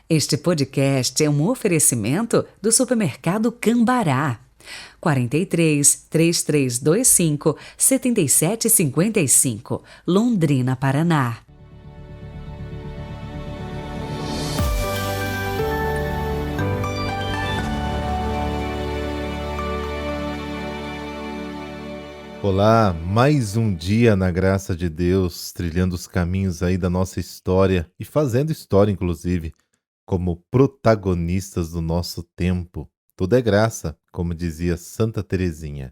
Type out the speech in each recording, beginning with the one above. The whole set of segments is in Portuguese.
Este podcast é um oferecimento do supermercado Cambará. 43-3325-7755, Londrina, Paraná. Olá, mais um dia na graça de Deus, trilhando os caminhos aí da nossa história e fazendo história, inclusive, como protagonistas do nosso tempo. Tudo é graça, como dizia Santa Teresinha.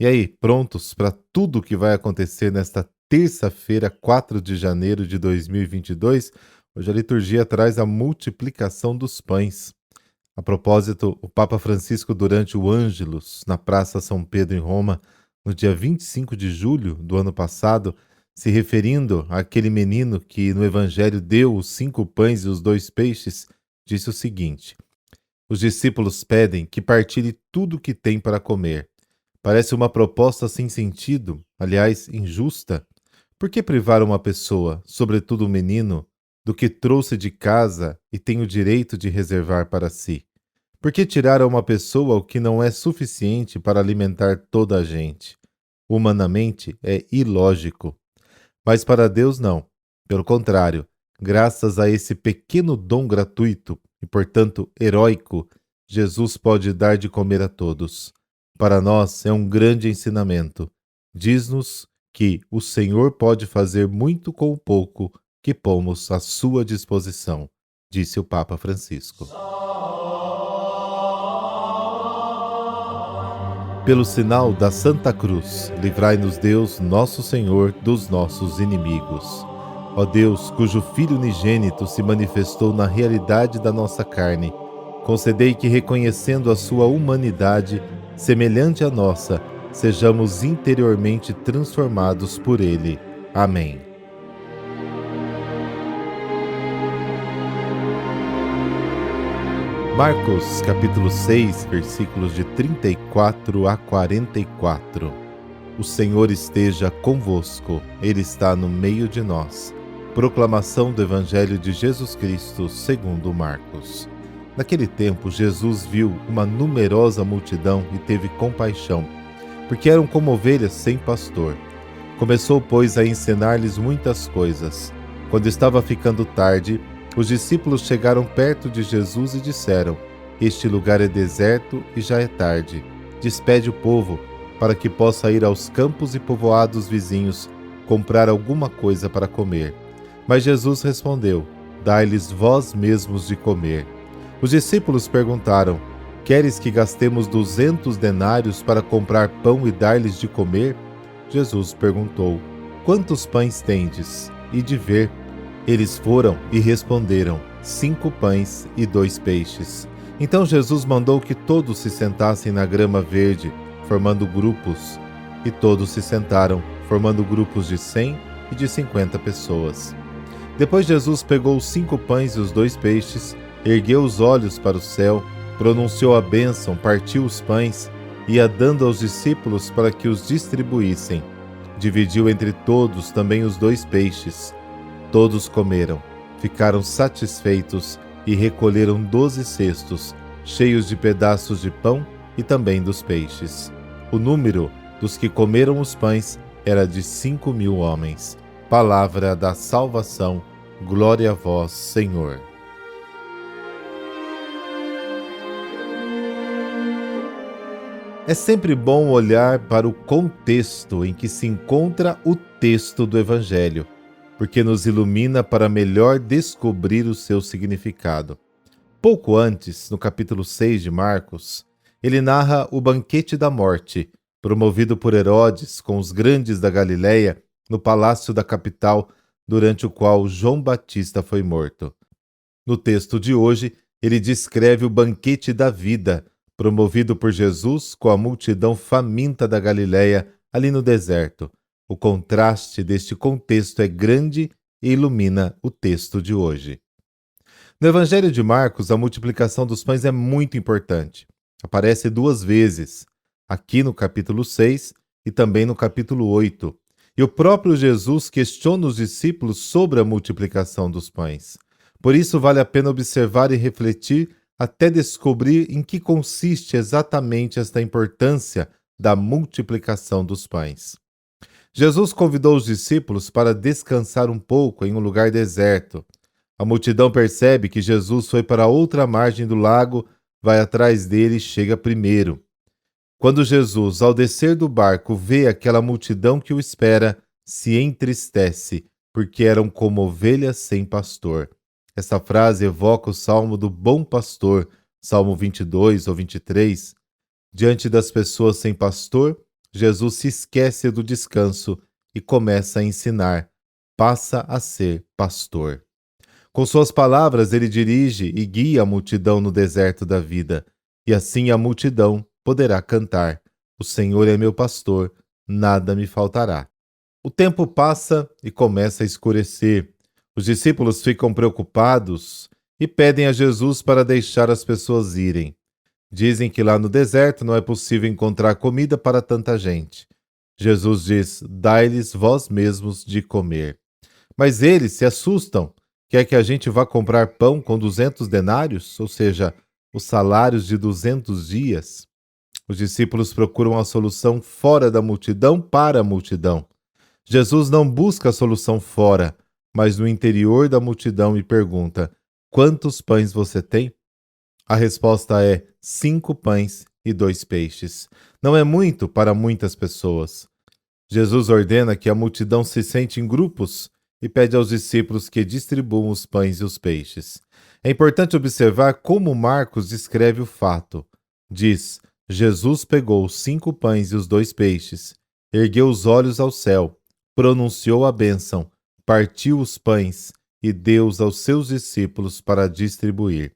E aí, prontos para tudo o que vai acontecer nesta terça-feira, 4 de janeiro de 2022? Hoje a liturgia traz a multiplicação dos pães. A propósito, o Papa Francisco, durante o Ângelus, na Praça São Pedro, em Roma, no dia 25 de julho do ano passado, se referindo àquele menino que no Evangelho deu os 5 pães e os 2 peixes, disse o seguinte: os discípulos pedem que partilhe tudo o que tem para comer. Parece uma proposta sem sentido, aliás, injusta. Por que privar uma pessoa, sobretudo um menino, do que trouxe de casa e tem o direito de reservar para si? Por que tirar a uma pessoa o que não é suficiente para alimentar toda a gente? Humanamente é ilógico. Mas para Deus não. Pelo contrário, graças a esse pequeno dom gratuito e, portanto, heróico, Jesus pode dar de comer a todos. Para nós é um grande ensinamento. Diz-nos que o Senhor pode fazer muito com o pouco que pomos à sua disposição, disse o Papa Francisco. Pelo sinal da Santa Cruz, livrai-nos Deus, nosso Senhor, dos nossos inimigos. Ó Deus, cujo Filho unigênito se manifestou na realidade da nossa carne, concedei que, reconhecendo a sua humanidade, semelhante à nossa, sejamos interiormente transformados por ele. Amém. Marcos, capítulo 6, versículos de 34 a 44. O Senhor esteja convosco, Ele está no meio de nós. Proclamação do Evangelho de Jesus Cristo segundo Marcos. Naquele tempo, Jesus viu uma numerosa multidão e teve compaixão, porque eram como ovelhas sem pastor. Começou, pois, a ensinar-lhes muitas coisas. Quando estava ficando tarde, os discípulos chegaram perto de Jesus e disseram: este lugar é deserto e já é tarde. Despede o povo, para que possa ir aos campos e povoados vizinhos comprar alguma coisa para comer. Mas Jesus respondeu: dai-lhes vós mesmos de comer. Os discípulos perguntaram: queres que gastemos 200 denários para comprar pão e dar-lhes de comer? Jesus perguntou: quantos pães tendes? E de ver. Eles foram e responderam: 5 pães e 2 peixes. Então Jesus mandou que todos se sentassem na grama verde, formando grupos. E todos se sentaram, formando grupos de 100 e de 50 pessoas. Depois Jesus pegou os 5 pães e os 2 peixes, ergueu os olhos para o céu, pronunciou a bênção, partiu os pães, e ia dando aos discípulos para que os distribuíssem. Dividiu entre todos também os 2 peixes. Todos comeram, ficaram satisfeitos e recolheram 12 cestos, cheios de pedaços de pão e também dos peixes. O número dos que comeram os pães era de 5.000 homens. Palavra da salvação, glória a vós, Senhor. É sempre bom olhar para o contexto em que se encontra o texto do Evangelho, porque nos ilumina para melhor descobrir o seu significado. Pouco antes, no capítulo 6 de Marcos, ele narra o banquete da morte, promovido por Herodes com os grandes da Galileia no palácio da capital, durante o qual João Batista foi morto. No texto de hoje, ele descreve o banquete da vida, promovido por Jesus com a multidão faminta da Galileia ali no deserto. O contraste deste contexto é grande e ilumina o texto de hoje. No Evangelho de Marcos, a multiplicação dos pães é muito importante. Aparece 2 vezes, aqui no capítulo 6 e também no capítulo 8. E o próprio Jesus questiona os discípulos sobre a multiplicação dos pães. Por isso vale a pena observar e refletir até descobrir em que consiste exatamente esta importância da multiplicação dos pães. Jesus convidou os discípulos para descansar um pouco em um lugar deserto. A multidão percebe que Jesus foi para outra margem do lago, vai atrás dele e chega primeiro. Quando Jesus, ao descer do barco, vê aquela multidão que o espera, se entristece, porque eram como ovelhas sem pastor. Essa frase evoca o Salmo do Bom Pastor, Salmo 22 ou 23. Diante das pessoas sem pastor, Jesus se esquece do descanso e começa a ensinar. Passa a ser pastor. Com suas palavras, ele dirige e guia a multidão no deserto da vida, e assim a multidão poderá cantar: O Senhor é meu pastor, nada me faltará. O tempo passa e começa a escurecer. Os discípulos ficam preocupados e pedem a Jesus para deixar as pessoas irem. Dizem que lá no deserto não é possível encontrar comida para tanta gente. Jesus diz: Dai-lhes vós mesmos de comer. Mas eles se assustam. Quer que a gente vá comprar pão com 200 denários, ou seja, os salários de 200 dias? Os discípulos procuram a solução fora da multidão para a multidão. Jesus não busca a solução fora, mas no interior da multidão e pergunta: Quantos pães você tem? A resposta é 5 pães e 2 peixes. Não é muito para muitas pessoas. Jesus ordena que a multidão se sente em grupos e pede aos discípulos que distribuam os pães e os peixes. É importante observar como Marcos descreve o fato. Diz: Jesus pegou os 5 pães e os 2 peixes, ergueu os olhos ao céu, pronunciou a bênção, partiu os pães e deu-os aos seus discípulos para distribuir.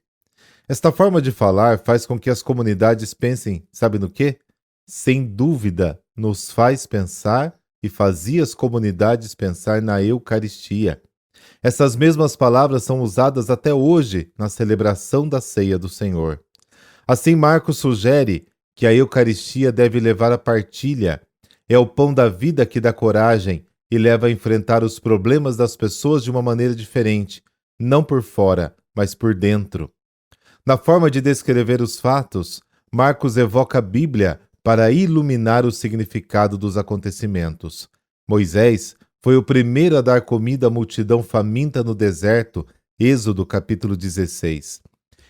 Esta forma de falar faz com que as comunidades pensem, sabe no quê? Sem dúvida, nos faz pensar e fazia as comunidades pensar na Eucaristia. Essas mesmas palavras são usadas até hoje na celebração da Ceia do Senhor. Assim, Marcos sugere que a Eucaristia deve levar à partilha. É o pão da vida que dá coragem e leva a enfrentar os problemas das pessoas de uma maneira diferente, não por fora, mas por dentro. Na forma de descrever os fatos, Marcos evoca a Bíblia para iluminar o significado dos acontecimentos. Moisés foi o primeiro a dar comida à multidão faminta no deserto, Êxodo capítulo 16.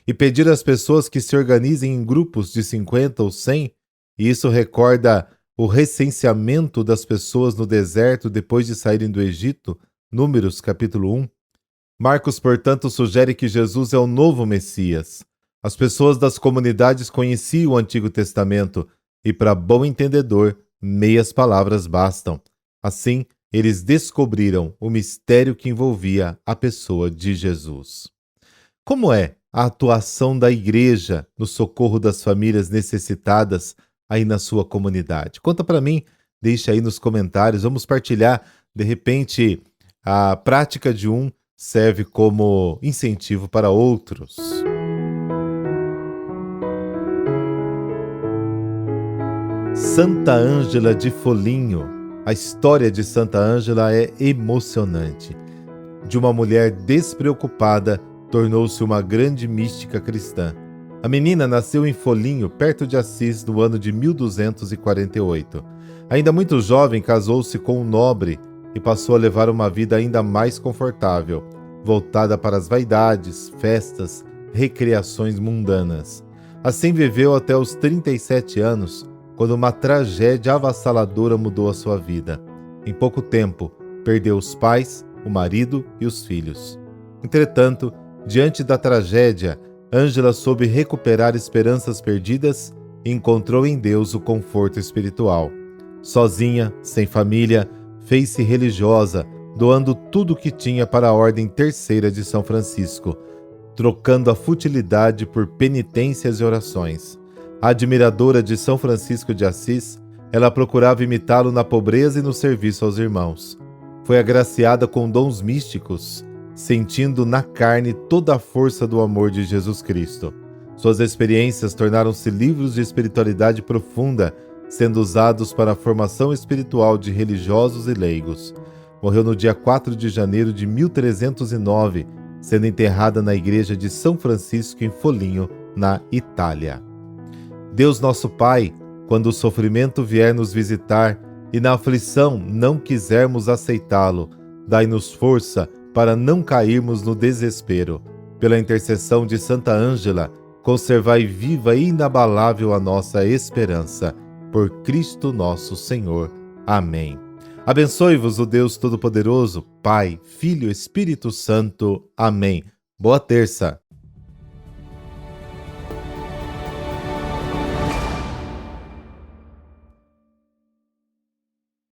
E pedir às pessoas que se organizem em grupos de 50 ou 100, e isso recorda o recenseamento das pessoas no deserto depois de saírem do Egito, Números capítulo 1. Marcos, portanto, sugere que Jesus é o novo Messias. As pessoas das comunidades conheciam o Antigo Testamento e, para bom entendedor, meias palavras bastam. Assim, eles descobriram o mistério que envolvia a pessoa de Jesus. Como é a atuação da Igreja no socorro das famílias necessitadas aí na sua comunidade? Conta para mim, deixa aí nos comentários, vamos partilhar. De repente, a prática de um serve como incentivo para outros. Santa Ângela de Foligno. A história de Santa Ângela é emocionante. De uma mulher despreocupada, tornou-se uma grande mística cristã. A menina nasceu em Foligno, perto de Assis, no ano de 1248. Ainda muito jovem, casou-se com um nobre e passou a levar uma vida ainda mais confortável, voltada para as vaidades, festas, recreações mundanas. Assim viveu até os 37 anos, quando uma tragédia avassaladora mudou a sua vida. Em pouco tempo, perdeu os pais, o marido e os filhos. Entretanto, diante da tragédia, Ângela soube recuperar esperanças perdidas e encontrou em Deus o conforto espiritual. Sozinha, sem família, fez-se religiosa, doando tudo o que tinha para a Ordem Terceira de São Francisco, trocando a futilidade por penitências e orações. Admiradora de São Francisco de Assis, ela procurava imitá-lo na pobreza e no serviço aos irmãos. Foi agraciada com dons místicos, sentindo na carne toda a força do amor de Jesus Cristo. Suas experiências tornaram-se livros de espiritualidade profunda, sendo usados para a formação espiritual de religiosos e leigos. Morreu no dia 4 de janeiro de 1309, sendo enterrada na igreja de São Francisco em Foligno, na Itália. Deus nosso Pai, quando o sofrimento vier nos visitar e na aflição não quisermos aceitá-lo, dai-nos força para não cairmos no desespero. Pela intercessão de Santa Ângela, conservai viva e inabalável a nossa esperança. Por Cristo nosso Senhor. Amém. Abençoe-vos o Deus Todo-Poderoso, Pai, Filho e Espírito Santo. Amém. Boa terça.